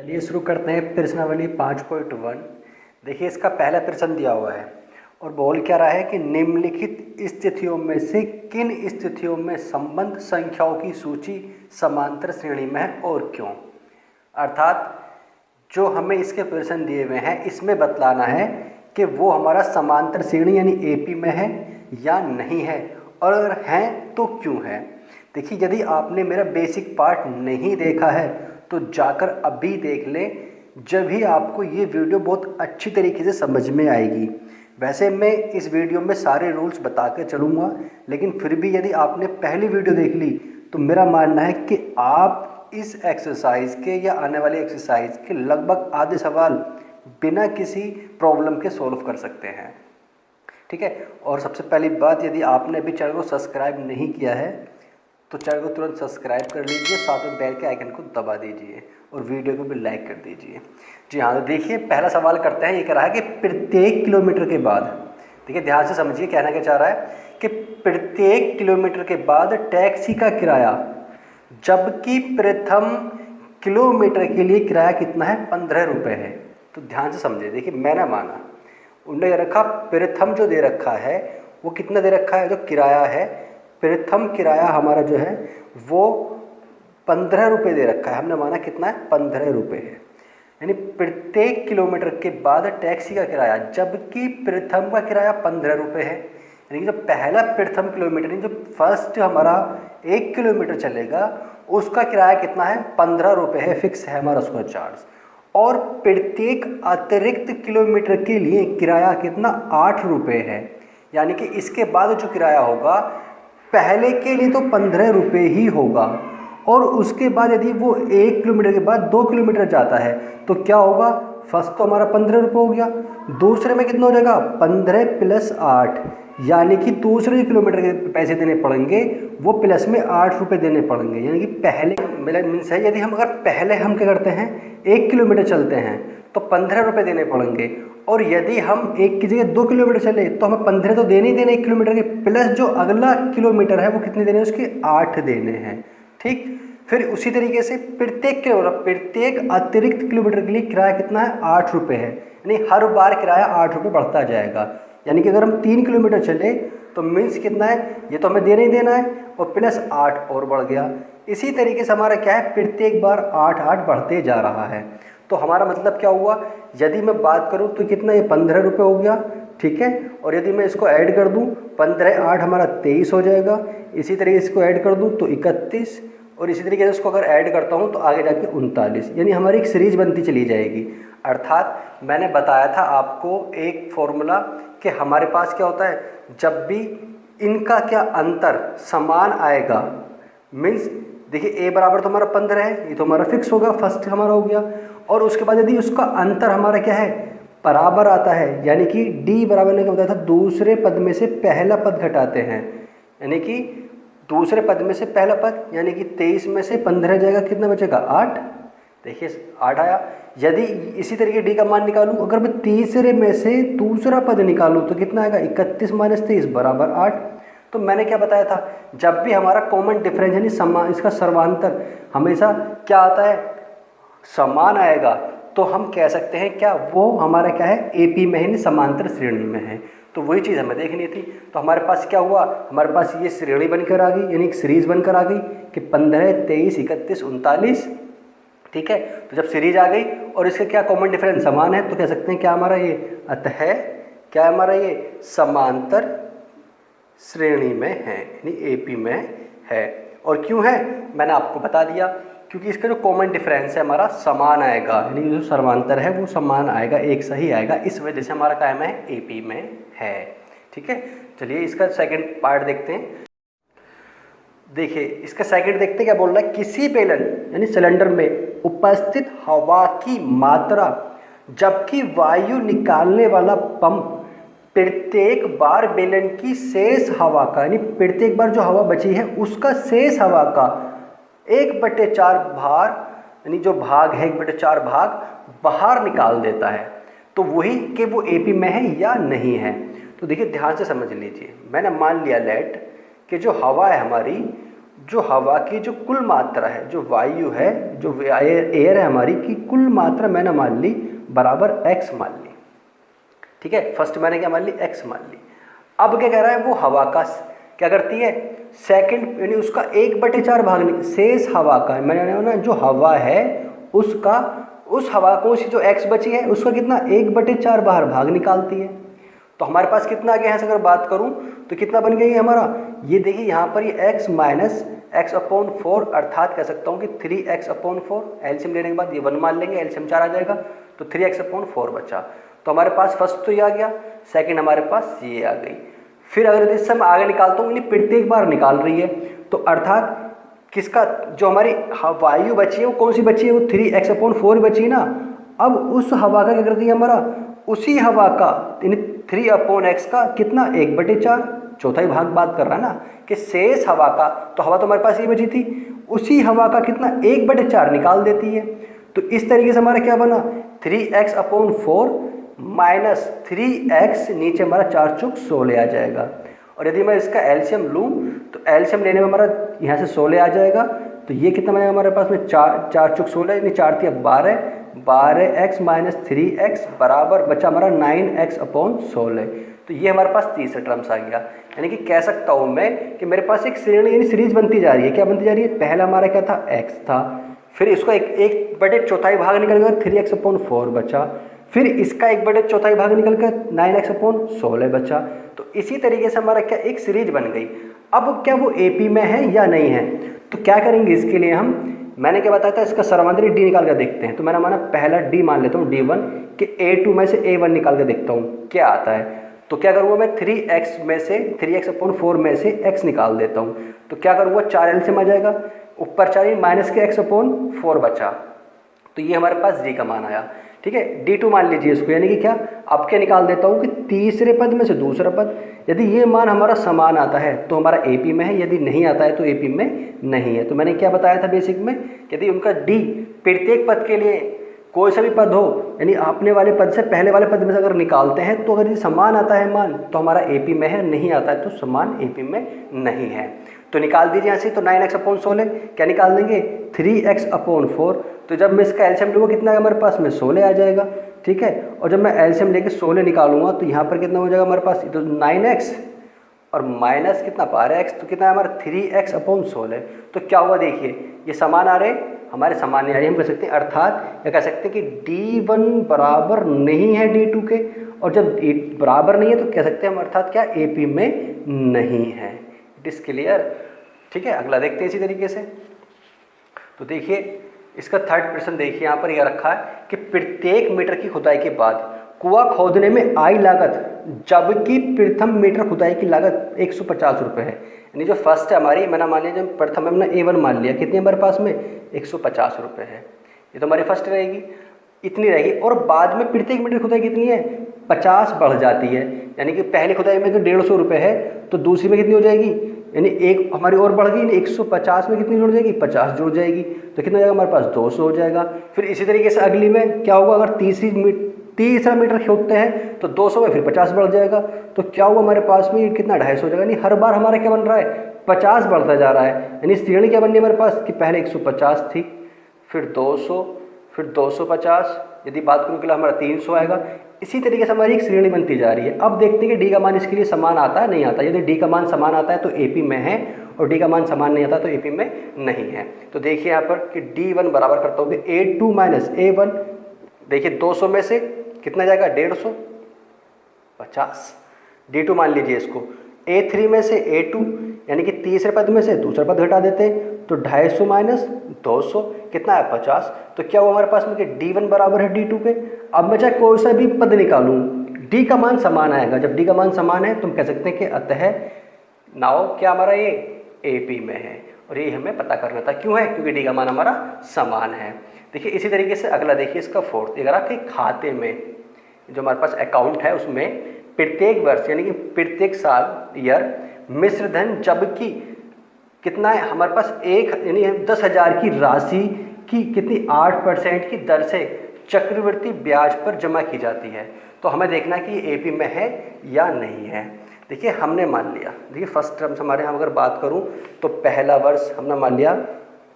चलिए शुरू करते हैं प्रश्नावली 5.1। देखिए इसका पहला प्रश्न दिया हुआ है और बोल क्या रहा है कि निम्नलिखित स्थितियों में से किन स्थितियों में संबंध संख्याओं की सूची समांतर श्रेणी में है और क्यों। अर्थात जो हमें इसके प्रश्न दिए हुए हैं इसमें बतलाना है कि वो हमारा समांतर श्रेणी यानी एपी में है या नहीं है, और अगर हैं तो क्यों है। देखिए यदि आपने मेरा बेसिक पार्ट नहीं देखा है तो जाकर अभी देख लें, जब ही आपको ये वीडियो बहुत अच्छी तरीके से समझ में आएगी। वैसे मैं इस वीडियो में सारे रूल्स बता के चलूँगा, लेकिन फिर भी यदि आपने पहली वीडियो देख ली तो मेरा मानना है कि आप इस एक्सरसाइज के या आने वाली एक्सरसाइज के लगभग आधे सवाल बिना किसी प्रॉब्लम के सॉल्व कर सकते हैं। ठीक है। और सबसे पहली बात, यदि आपने अभी चैनल को सब्सक्राइब नहीं किया है तो चैनल को तुरंत सब्सक्राइब कर लीजिए, साथ में बेल के आइकन को दबा दीजिए और वीडियो को भी लाइक कर दीजिए। जी हाँ, तो देखिए पहला सवाल करते हैं। ये कह रहा है कि प्रत्येक किलोमीटर के बाद, देखिए ध्यान से समझिए कहना क्या चाह रहा है कि प्रत्येक किलोमीटर के बाद टैक्सी का किराया, जबकि प्रथम किलोमीटर के लिए किराया कितना है, 15 रुपये है। तो ध्यान से समझिए। देखिए मैंने माना उन्होंने रखा प्रथम जो दे रखा है वो कितना दे रखा है, जो किराया है प्रथम किराया हमारा जो है वो 15 रुपये दे रखा है। हमने माना कितना है, 15 रुपये है। यानी प्रत्येक किलोमीटर के बाद टैक्सी का किराया, जबकि प्रथम का किराया 15 रुपये है। यानी कि जो पहला प्रथम किलोमीटर जो फर्स्ट हमारा 1 किलोमीटर चलेगा उसका किराया कितना है, 15 रुपये है, फिक्स है हमारा उसका चार्ज। और प्रत्येक अतिरिक्त किलोमीटर के लिए किराया कितना, 8 रुपये है। यानी कि इसके बाद जो किराया होगा पहले के लिए तो 15 रुपये ही होगा, और उसके बाद यदि वो 1 किलोमीटर के बाद 2 किलोमीटर जाता है तो क्या होगा, फर्स्ट तो हमारा 15 रुपये हो गया, दूसरे में कितना हो जाएगा, 15 + 8, यानी कि दूसरे किलोमीटर के पैसे देने पड़ेंगे वो प्लस में 8 रुपये देने पड़ेंगे। यानी कि पहले मेरा मीन्स है, यदि हम अगर पहले हम क्या करते हैं 1 किलोमीटर चलते हैं तो 15 रुपये देने पड़ेंगे, और यदि हम 1 की जगह 2 किलोमीटर चले तो हमें 15 तो देने ही देने 1 किलोमीटर के, प्लस जो अगला किलोमीटर है वो कितने देने हैं, उसके 8 देने हैं। ठीक। फिर उसी तरीके से प्रत्येक अतिरिक्त किलोमीटर के लिए किराया कितना है, 8 रुपये है। यानी हर बार किराया 8 रुपये बढ़ता जाएगा। यानी कि अगर हम 3 किलोमीटर चले तो मीन्स कितना है, ये तो हमें देना ही देना है, और प्लस 8 और बढ़ गया। इसी तरीके से हमारा क्या है, प्रत्येक बार 8 बढ़ते जा रहा है। तो हमारा मतलब क्या हुआ, यदि मैं बात करूं तो कितना, ये 15 रुपये हो गया। ठीक है। और यदि मैं इसको ऐड कर दूं 15 8 हमारा 23 हो जाएगा। इसी तरीके से इसको ऐड कर दूं तो 31, और इसी तरीके से इसको अगर ऐड करता हूं तो आगे जाके 39। यानी हमारी एक सीरीज बनती चली जाएगी। अर्थात मैंने बताया था आपको एक फॉर्मूला कि हमारे पास क्या होता है, जब भी इनका क्या अंतर समान आएगा, मीन्स देखिए a बराबर तो हमारा 15 है, ये तो हमारा फिक्स होगा, फर्स्ट हमारा हो गया। और उसके बाद यदि उसका अंतर हमारा क्या है, बराबर आता है, यानी कि d बराबर ने क्या बताया था, दूसरे पद में से पहला पद घटाते हैं। यानी कि दूसरे पद में से पहला पद, यानी कि 23 में से 15 जाएगा, कितना बचेगा, 8। देखिए 8 आया। यदि इसी तरीके d का मान निकालूं, अगर मैं तीसरे में से दूसरा पद निकालूं तो कितना आएगा, 31 - 23 बराबर 8। तो मैंने क्या बताया था, जब भी हमारा कॉमन डिफरेंस यानी इसका सर्वांतर हमेशा क्या आता है, समान आएगा, तो हम कह सकते हैं क्या, वो हमारा क्या है, एपी में है, समांतर श्रेणी में है। तो वही चीज़ हमें देखनी थी। तो हमारे पास क्या हुआ, हमारे पास ये श्रेणी बनकर आ गई, यानी एक सीरीज बनकर आ गई कि 15 23 31 39। ठीक है। तो जब सीरीज आ गई और इसका क्या कॉमन डिफरेंस समान है तो कह सकते हैं क्या हमारा ये, अतः क्या हमारा ये समांतर श्रेणी में है, यानी एपी में है। और क्यों है मैंने आपको बता दिया, क्योंकि इसका जो कॉमन डिफरेंस है हमारा समान आएगा, यानी जो समांतर है वो समान आएगा, एक सही आएगा, इस वजह से हमारा क्या है, एपी में है। ठीक है। चलिए इसका सेकंड पार्ट देखते हैं। देखिए इसका सेकंड देखते हैं क्या बोल रहा है, किसी बेलन यानी सिलेंडर में उपस्थित हवा की मात्रा, जबकि वायु निकालने वाला पंप प्रत्येक बार बेलन की शेष हवा का, यानी प्रत्येक बार जो हवा बची है उसका शेष हवा का 1/4 भार, यानी जो भाग है 1/4 भाग बाहर निकाल देता है। तो वही कि वो एपी में है या नहीं है। तो देखिए ध्यान से समझ लीजिए, मैंने मान लिया लेट कि जो हवा है हमारी जो हवा की जो कुल मात्रा है, जो वायु है, जो एयर है हमारी की कुल मात्रा मैंने मान ली बराबर x मान ली। ठीक है, फर्स्ट मैंने क्या मान ली, x मान ली। अब क्या कह रहा है, वो हवा का क्या करती है, सेकंड यानी उसका 1/4 भाग शेष हवा का है, मैंने ना जो हवा है उसका, उस हवा को जो x बची है उसका कितना 1/4 बाहर भाग निकालती है। तो हमारे पास कितना आ गया है, अगर बात करूं तो कितना बन गया हमारा, ये देखिए यहाँ पर ये x माइनस x/4 अर्थात कह सकता हूँ कि 3x/4, एलसीएम लेने के बाद ये 1 मान लेंगे, एलसीएम 4 आ जाएगा तो 3x/4 बचा। तो हमारे पास फर्स्ट तो ये आ गया, सेकंड हमारे पास ये आ गई। फिर अगर इससे मैं आगे निकालता हूँ, यानी प्रत्येक बार निकाल रही है, तो अर्थात किसका, जो हमारी वायु बची है वो कौन सी बची है, वो 3x/4 बची है ना। अब उस हवा का क्या करती है हमारा, उसी हवा का यानी 3/x का कितना 1/4 चौथाई भाग बात कर रहा है ना, कि शेष हवा का, तो हवा तो हमारे पास ये बची थी, उसी हवा का कितना 1/4 निकाल देती है। तो इस तरीके से हमारा क्या बना, 3x/4 माइनस 3x, नीचे हमारा 4 चौक 16 आ जाएगा। और यदि मैं इसका एलसीएम लूँ तो एलसीएम लेने में हमारा यहाँ से 16 आ जाएगा, तो ये कितना बनेगा हमारे पास में 4 चौक 16 यानी 4 तिया 12x माइनस 3x बराबर बचा हमारा 9x/16। तो ये हमारे पास तीसरा टर्म्स आ गया। यानी कि कह सकता हूँ मैं कि मेरे पास एक श्रेणी यानी सीरीज बनती जा रही है। क्या बनती जा रही है, पहला हमारा क्या था x था, फिर इसका 1/4 भाग निकल कर 3x/4 बचा, फिर इसका 1/4 भाग निकल कर 9x/16 बचा। तो इसी तरीके से हमारा क्या एक सीरीज बन गई। अब क्या वो एपी में है या नहीं है, तो क्या करेंगे इसके लिए हम, मैंने क्या बताया था इसका सरमांतरी डी निकाल कर देखते हैं। तो मैंने माना पहला डी मान लेता हूँ D1 कि A2 में से A1 निकाल कर देखता हूँ क्या आता है। तो क्या करूँगा मैं 3x में से 3x/4 में से x निकाल देता हूँ, तो क्या करूँगा 4 एलसीएम आ जाएगा, ऊपर 4 माइनस के x/4 बचा। तो ये हमारे पास D का मान आया। ठीक है, D2 मान लीजिए इसको, यानी कि क्या, अब क्या निकाल देता हूँ कि तीसरे पद में से दूसरा पद, यदि ये मान हमारा समान आता है तो हमारा एपी में है, यदि नहीं आता है तो एपी में नहीं है। तो मैंने क्या बताया था बेसिक में, यदि उनका डी प्रत्येक पद के लिए कोई सा भी पद हो, यानी आपने वाले पद से पहले वाले पद में से अगर निकालते हैं तो अगर ये समान आता है मान तो हमारा एपी में है, नहीं आता है तो समान एपी में नहीं है। तो निकाल दीजिए यहाँ से, तो 9x/16 क्या निकाल देंगे 3x/4। तो जब मैं इसका एलसीएम लूँगा कितना है हमारे पास में 16 आ जाएगा। ठीक है, और जब मैं एलसीएम लेके 16 निकालूंगा तो यहाँ पर कितना हो जाएगा हमारे पास, तो 9x और माइनस कितना 12x, तो कितना है हमारा 3x/16। तो क्या हुआ देखिए, ये समान आ रहे, हमारे समान नहीं आ रही, हम कह सकते हैं अर्थात या कह सकते हैं कि D1 बराबर नहीं है D2 के, और जब बराबर नहीं है तो कह सकते हैं हम अर्थात क्या एपी में नहीं है। It is clear. ठीक है, अगला देखते हैं इसी तरीके से। तो देखिए इसका थर्ड प्रश्न देखिए, यहाँ पर यह रखा है कि प्रत्येक मीटर की खुदाई के बाद कुआं खोदने में आई लागत, जबकि प्रथम मीटर खुदाई की लागत 150 रुपये है। यानी जो फर्स्ट है हमारी, मैंने मान लिया जब प्रथम हमने A1 मान लिया, कितनी हमारे पास में 150 रुपये है, ये तो हमारी फर्स्ट रहेगी, इतनी रहेगी। और बाद में प्रत्येक मीटर खुदाई कितनी है 50 बढ़ जाती है, यानी कि पहली खुदाई में तो 150 रुपये है, तो दूसरी में कितनी हो जाएगी, यानी एक हमारी और बढ़ गई, 150 में कितनी जुड़ जाएगी 50 जुड़ जाएगी, तो कितना हो जाएगा हमारे पास 200 हो जाएगा। फिर इसी तरीके से अगली में क्या होगा, अगर तीसरा मीटर खोदते हैं तो 200 में फिर 50 बढ़ जाएगा, तो क्या हुआ हमारे पास में कितना 250 हो जाएगा। यानी हर बार हमारा क्या बन रहा है 50 बढ़ता जा रहा है। यानी श्रेणी क्या बननी है हमारे पास कि पहले 150 थी, फिर 200, फिर 250, यदि बात करूँ के लिए हमारा 300 आएगा। इसी तरीके से हमारी एक श्रेणी बनती जा रही है। अब देखते हैं कि डी का मान इसके लिए समान आता है नहीं आता। यदि डी का मान समान आता है तो एपी में है, और डी का मान समान नहीं आता तो एपी में नहीं है। तो देखिए यहाँ पर कि D1 बराबर करता हूँ कि A2 माइनस A1, देखिए 200 में से कितना जाएगा 150, 50। D2 मान लीजिए इसको, A3 में से A2 यानी कि तीसरे पद में से दूसरा पद घटा देते हैं, तो 250 माइनस 200 कितना है 50। तो क्या हुआ हमारे पास में कि D1 बराबर है D2 के। अब मैं चाहे कोई सा भी पद निकालूं, D का मान समान आएगा। जब D का मान समान है तो हम कह सकते हैं कि अतः नाउ क्या हमारा ये AP में है, और ये हमें पता करना था क्यों है, क्योंकि D का मान हमारा समान है। देखिए इसी तरीके से अगला देखिए इसका फोर्थ, अगर आपके खाते में जो हमारे पास अकाउंट है उसमें प्रत्येक वर्ष यानी कि प्रत्येक साल ईयर मिश्र धन जबकि कितना है हमारे पास एक यानी 10,000 की राशि की कितनी 8% की दर से चक्रवृद्धि ब्याज पर जमा की जाती है। तो हमें देखना कि ये एपी में है या नहीं है। देखिए हमने मान लिया, देखिए फर्स्ट टर्म से हमारे यहाँ अगर बात करूँ तो पहला वर्ष हमने मान लिया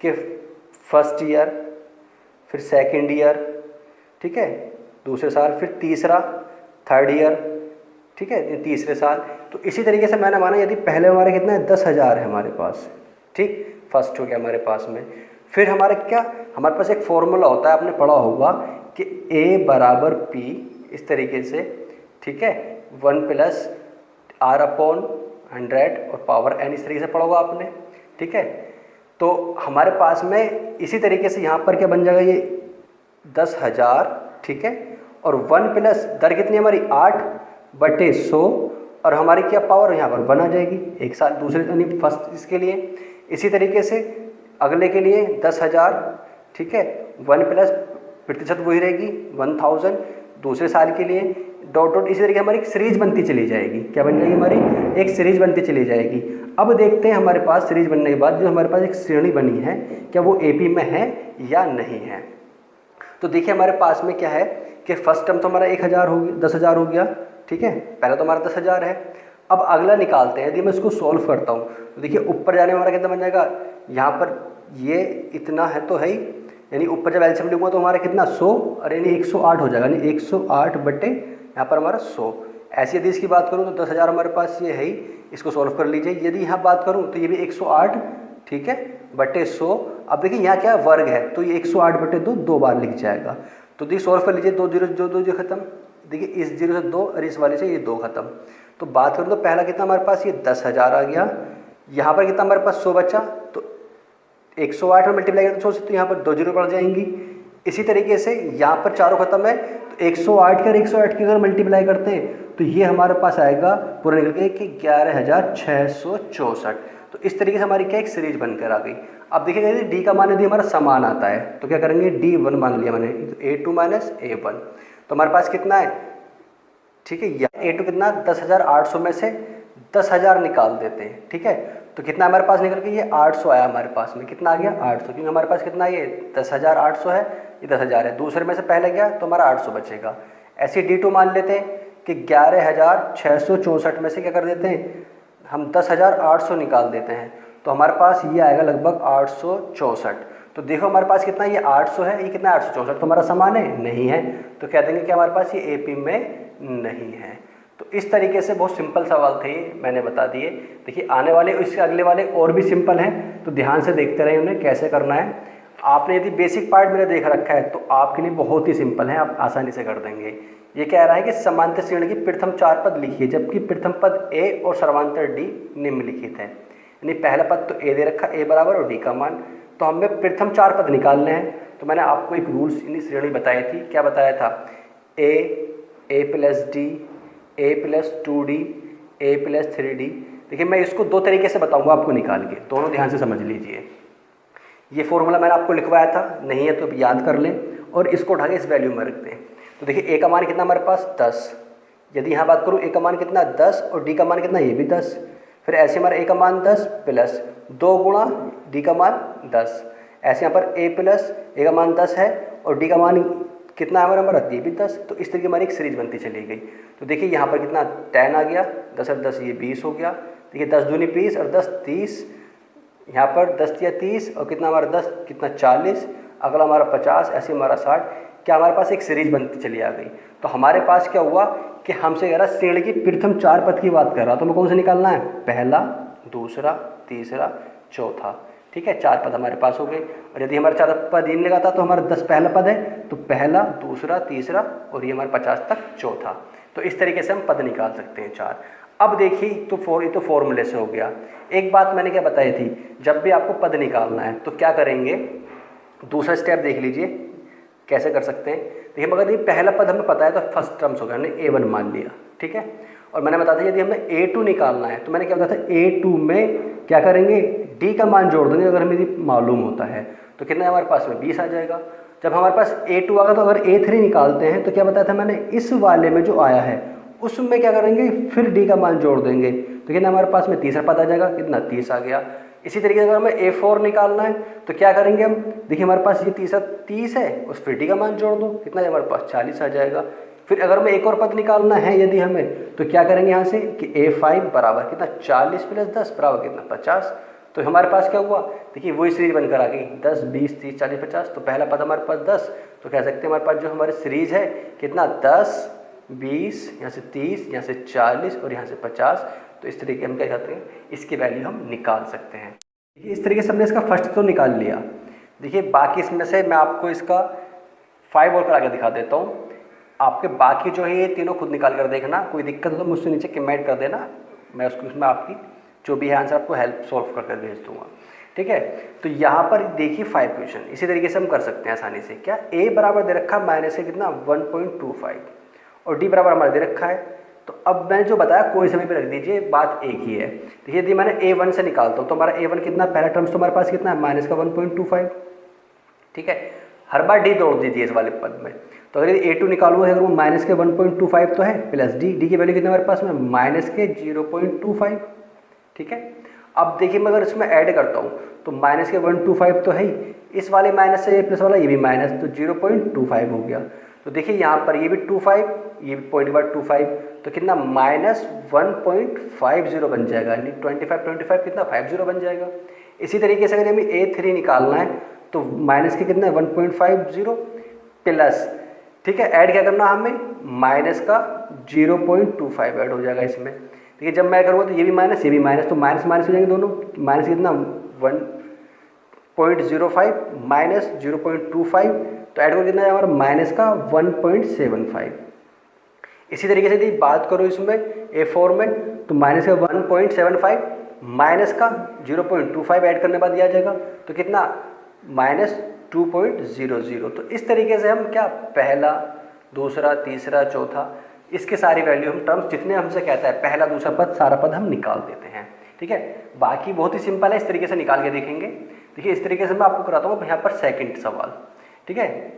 कि फर्स्ट ईयर, फिर सेकंड ईयर, ठीक है, दूसरे साल, फिर तीसरा, थर्ड ईयर, ठीक है, ये तीसरे साल। तो इसी तरीके से मैंने माना यदि पहले हमारे कितना है 10,000 है हमारे पास, ठीक, फर्स्ट हो गया हमारे पास में। फिर हमारे क्या, हमारे पास एक फॉर्मूला होता है, आपने पढ़ा होगा कि A बराबर P, इस तरीके से, ठीक है, 1 प्लस R/100 और पावर n, इस तरीके से पढ़ा होगा आपने, ठीक है। तो हमारे पास में इसी तरीके से यहाँ पर क्या बन जाएगा, ये 10,000, ठीक है, और 1 प्लस दर कितनी हमारी 8/100, और हमारी क्या पावर यहाँ पर 1 आ जाएगी एक साल, दूसरे यानी फर्स्ट इसके लिए। इसी तरीके से अगले के लिए 10,000, ठीक है, 1 प्लस प्रतिशत वही रहेगी 1000, दूसरे साल के लिए डॉट डॉट, इसी तरीके हमारी एक सीरीज बनती चली जाएगी। क्या बन जाएगी हमारी, एक सीरीज बनती चली जाएगी। अब देखते हैं हमारे पास सीरीज बनने के बाद जो हमारे पास एक श्रेणी बनी है, क्या वो AP में है या नहीं है। तो देखिए हमारे पास में क्या है कि फर्स्ट टर्म तो हमारा 1000 हो गया, 10,000 हो गया, ठीक है, पहला तो हमारा 10,000 है। अब अगला निकालते हैं, यदि मैं इसको सॉल्व करता हूँ तो देखिए ऊपर जाने में हमारा कितना बन जाएगा, यहाँ पर ये इतना है तो है ही, यानी ऊपर जब एलसीएम लिखूंगा तो हमारा कितना 100, और यानी 108 हो जाएगा, यानी 108 बटे यहाँ पर हमारा 100। ऐसी यदि इसकी बात करूँ तो 10,000 हमारे पास ये है ही, इसको सॉल्व कर लीजिए। यदि यहाँ बात करूँ तो ये भी 108, ठीक है, बटे 100। अब देखिए यहाँ क्या वर्ग है, तो ये 108 बटे 2 दो बार लिख जाएगा। तो देखिए सॉल्व कर लीजिए, 2 जीरो जो 2 जीरो खत्म, देखिए इस जीरो से 2 और इस वाले से ये 2 खत्म। तो बात करूँ तो पहला कितना हमारे पास ये 10,000 आ गया, यहाँ पर कितना हमारे पास 100 बचा, तो 108 में मल्टीप्लाई करें तो 100 से, तो यहाँ पर 2 जीरो पड़ जाएंगी। इसी तरीके से यहाँ पर चारों खत्म है, तो 108 का 108 की अगर मल्टीप्लाई करते हैं तो ये हमारे पास आएगा पूरा निकल के कि 11,664। तो इस तरीके से हमारी क्या एक सीरीज बनकर आ गई। अब देखिएगा यदि डी का मान यदि हमारा समान आता है तो क्या करेंगे, D1 मान लिया मैंने, तो A2 माइनस A1, तो हमारे पास कितना है, ठीक है, A2 कितना 10,800 में से 10,000 निकाल देते हैं, ठीक है, तो कितना हमारे पास निकल के ये 800 आया हमारे पास में, कितना आ गया 800, क्योंकि हमारे पास कितना ये 10,800 है, ये 10,000 है, दूसरे में से पहले गया तो हमारा 800 बचेगा। ऐसे D2 मान लेते हैं कि 11,664 में से क्या कर देते हैं हम 10,800 निकाल देते हैं, तो हमारे पास ये आएगा लगभग 864। तो देखो हमारे पास कितना ये 800 है, ये कितना 864, तो हमारा समान है नहीं है, तो कह देंगे कि हमारे पास ये AP में नहीं है। तो इस तरीके से बहुत सिंपल सवाल थे ये, मैंने बता दिए। देखिए आने वाले इसके अगले वाले और भी सिंपल हैं, तो ध्यान से देखते रहिए उन्हें कैसे करना है। आपने यदि बेसिक पार्ट मेरा देख रखा है तो आपके लिए बहुत ही सिंपल है, आप आसानी से कर देंगे। ये कह रहा है कि समांतर श्रेणी की प्रथम 4 पद लिखिए, जबकि प्रथम पद A और सर्वांतर D निम्नलिखित है। यानी पहला पद तो A दे रखा, A बराबर और D का मान, तो हमें प्रथम 4 पद निकालने हैं। तो मैंने आपको एक रूल्स इन श्रेणी बताई थी, क्या बताया था, A plus D, A plus 2D, A plus 3D। देखिए मैं इसको 2 तरीके से बताऊंगा आपको निकाल के, दोनों ध्यान से समझ लीजिए। ये फॉर्मूला मैंने आपको लिखवाया था, नहीं है तो याद कर लें, और इसको उठा के इस वैल्यू में रखते हैं। तो देखिए A का मान कितना हमारे पास 10, यदि यहाँ बात करूँ A का मान कितना 10 और D का मान कितना, ये भी 10। फिर ऐसे हमारा A का मान 10 प्लस 2 गुणा D का मान 10। ऐसे यहाँ पर A प्लस A का मान 10 है और D का मान कितना है हमारा ये भी 10। तो इस तरीके हमारी एक सीरीज बनती चली गई। तो देखिए यहाँ पर कितना 10 आ गया, 10 और 10 ये 20 हो गया। देखिए 10 दूनी 20 और 10 30, यहाँ पर 10 या 30 और कितना हमारा 10 कितना 40, अगला हमारा 50, ऐसे हमारा 60। क्या हमारे पास एक सीरीज बनती चली आ गई। तो हमारे पास क्या हुआ कि हमसे कह रहा श्रेणी की प्रथम 4 पद की बात कर रहा, तो हमें कौन सा निकालना है, पहला, दूसरा, तीसरा, चौथा, ठीक है, 4 पद हमारे पास हो गए। और यदि हमारा 4 पद इन लगाता तो हमारा 10 पहला पद है, तो पहला, दूसरा, तीसरा और ये हमारे 50 तक चौथा। तो इस तरीके से हम पद निकाल सकते हैं 4। अब देखिए ये तो फॉर्मूले से हो गया। एक बात मैंने क्या बताई थी, जब भी आपको पद निकालना है तो क्या करेंगे, दूसरा स्टेप देख लीजिए कैसे कर सकते हैं। देखिए मगर ये पहला पद हमें पता है तो फर्स्ट टर्म्स हो गया, हमने A1 मान लिया, ठीक है। और मैंने बताया था यदि हमें A2 निकालना है तो मैंने क्या बताया था, A2 में क्या करेंगे, D का मान जोड़ देंगे। अगर हमें यदि मालूम होता है तो कितना हमारे पास में 20 आ जाएगा। जब हमारे पास A2 आ गया तो अगर A3 निकालते हैं तो क्या बताया था मैंने, इस वाले में जो आया है उसमें क्या करेंगे, फिर D का मान जोड़ देंगे तो कितना हमारे पास में तीसरा पद आ जाएगा, कितना 30 आ गया। इसी तरीके से अगर हमें A4 निकालना है तो क्या करेंगे हम, देखिए हमारे पास ये तीसरा 30 है, उस फिर D का मान जोड़ दो, कितना है हमारे पास 40 आ जाएगा। फिर अगर हमें एक और पद निकालना है यदि हमें, तो क्या करेंगे यहाँ से कि A5 बराबर कितना 40 + 10 बराबर कितना 50। तो हमारे पास क्या हुआ, देखिए वही सीरीज बनकर आ गई 10 20 30 40 50। तो पहला पद हमारे पास 10, तो कह सकते हैं हमारे पास जो हमारी सीरीज है कितना 10 20, यहाँ से 30, यहाँ से 40 और यहाँ से 50। तो इस तरीके हम क्या करते हैं, इसकी वैल्यू हम निकाल सकते हैं। देखिए इस तरीके से हमने इसका फर्स्ट तो निकाल लिया। देखिए बाकी इसमें से मैं आपको इसका 5 और करा के दिखा देता हूँ। आपके बाकी जो है ये तीनों खुद निकाल कर देखना, कोई दिक्कत हो तो मुझसे नीचे कमेंट कर देना, मैं उसमें आपकी जो भी है आंसर आपको हेल्प सॉल्व कर भेज दूंगा, ठीक है। तो यहाँ पर देखिए 5 क्वेश्चन इसी तरीके से हम कर सकते हैं आसानी से। क्या A बराबर दे रखा है माइनस है कितना 1.25 और D बराबर हमारा दे रखा है। तो अब मैंने जो बताया कोई समय पे रख दीजिए, बात एक ही है। देखिए यदि मैंने A1 से निकालता हूँ तो हमारा A1 कितना, पहला टर्म्स तो हमारे पास कितना है माइनस का 1.25, ठीक है। हर बार D तोड़ दीजिए इस वाले पद में। तो अगर A2 निकालूंगा, अगर वो माइनस के 1.25 तो है प्लस D की वैल्यू कितना हमारे पास में माइनस के 0.25, ठीक है। अब देखिए मैं अगर इसमें ऐड करता हूँ तो माइनस के 125 तो है ही, इस वाले माइनस से प्लस वाला ये भी माइनस, तो 0.25 हो गया। तो देखिए यहाँ पर ये भी 25, ये भी पॉइंट के बाद 25, तो कितना माइनस 1.50 बन जाएगा, यानी 25 कितना 50 बन जाएगा। इसी तरीके से अगर हमें A3 निकालना है तो माइनस के कितना है 1.50 प्लस, ठीक है, ऐड क्या करना हमें माइनस का 0.25 ऐड हो जाएगा इसमें। देखिए जब मैं करूँगा तो ये भी माइनस तो माइनस माइनस हो जाएंगे दोनों, माइनस कितना 1.05 माइनस 0.25, तो ऐड करके कितना हमारा माइनस का 1.75। इसी तरीके से यदि बात करो इसमें A4 में तो माइनस का 1.75 माइनस का 0.25 ऐड करने के बाद दिया जाएगा, तो कितना माइनस 2.00। तो इस तरीके से हम क्या पहला दूसरा तीसरा चौथा इसके सारी वैल्यू हम टर्म्स जितने हमसे कहता है पहला दूसरा पद सारा पद हम निकाल देते हैं, ठीक है। बाकी बहुत ही सिंपल है, इस तरीके से निकाल के देखेंगे। देखिए इस तरीके से मैं आपको कराता हूँ यहाँ पर सेकंड सवाल, ठीक है।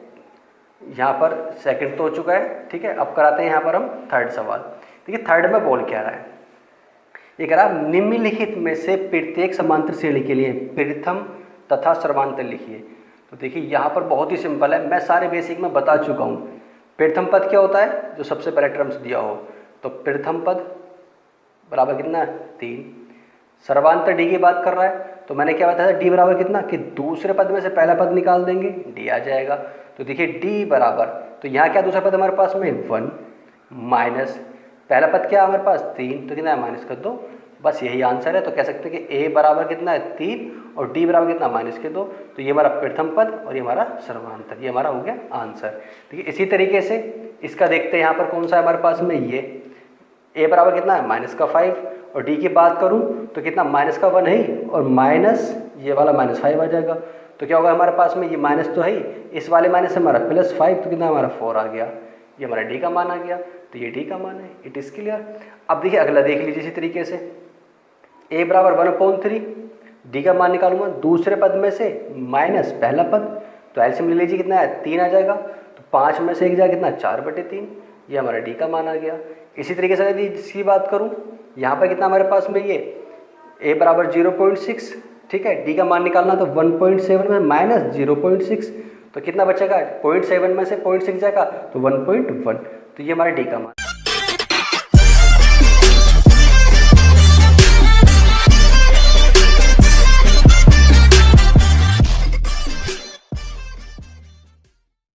यहाँ पर सेकंड तो हो चुका है, ठीक है। अब कराते हैं यहाँ पर हम थर्ड सवाल। देखिए थर्ड में बोल क्या रहा है, ये कह रहा है निम्नलिखित में से प्रत्येक समांतर श्रेणी के लिए प्रथम तथा सर्वांतर लिखिए। तो देखिए यहाँ पर बहुत ही सिंपल है, मैं सारे बेसिक में बता चुका हूँ। प्रथम पद क्या होता है, जो सबसे पहले टर्म्स दिया हो, तो प्रथम पद बराबर कितना है 3। सर्वांतर D की बात कर रहा है, तो मैंने क्या बताया था D बराबर कितना कि दूसरे पद में से पहला पद निकाल देंगे D आ जाएगा। तो देखिए D बराबर, तो यहाँ क्या दूसरा पद हमारे पास में 1 माइनस पहला पद क्या हमारे पास 3, तो कितना है माइनस का 2, बस यही आंसर है। तो कह सकते हैं कि A बराबर कितना है 3 और D बराबर कितना माइनस के 2। तो ये हमारा प्रथम पद और ये हमारा सर्वांतर, ये हमारा हो गया आंसर। ठीक है, इसी तरीके से इसका देखते हैं यहाँ पर कौन सा है हमारे पास में, ये A बराबर कितना है माइनस का 5 और D की बात करूँ तो कितना माइनस का 1 है और माइनस ये वाला -5 आ जाएगा। तो क्या होगा हमारे पास में, ये माइनस तो है ही, इस वाले माइनस से हमारा +5, तो कितना हमारा 4 आ गया, ये हमारा D का मान आ गया। तो ये D का मान है, इट इज़ क्लियर। अब देखिए अगला देख लीजिए इसी तरीके से, A बराबर 1/3, D का मान निकालूंगा दूसरे पद में से माइनस पहला पद, तो एलसीएम ले लीजिए कितना है 3 आ जाएगा। तो 5 में से 1 जाएगा कितना 4/3, ये हमारा D का मान आ गया। इसी तरीके से यदि इसकी बात करूं, यहाँ पर कितना हमारे पास में, ये A बराबर 0.6, ठीक है, D का मान निकालना तो 1.7 में माइनस 0.6, तो कितना बचेगा 0.7 में से 0.6 जाएगा तो 1.1, तो ये हमारा D का मान।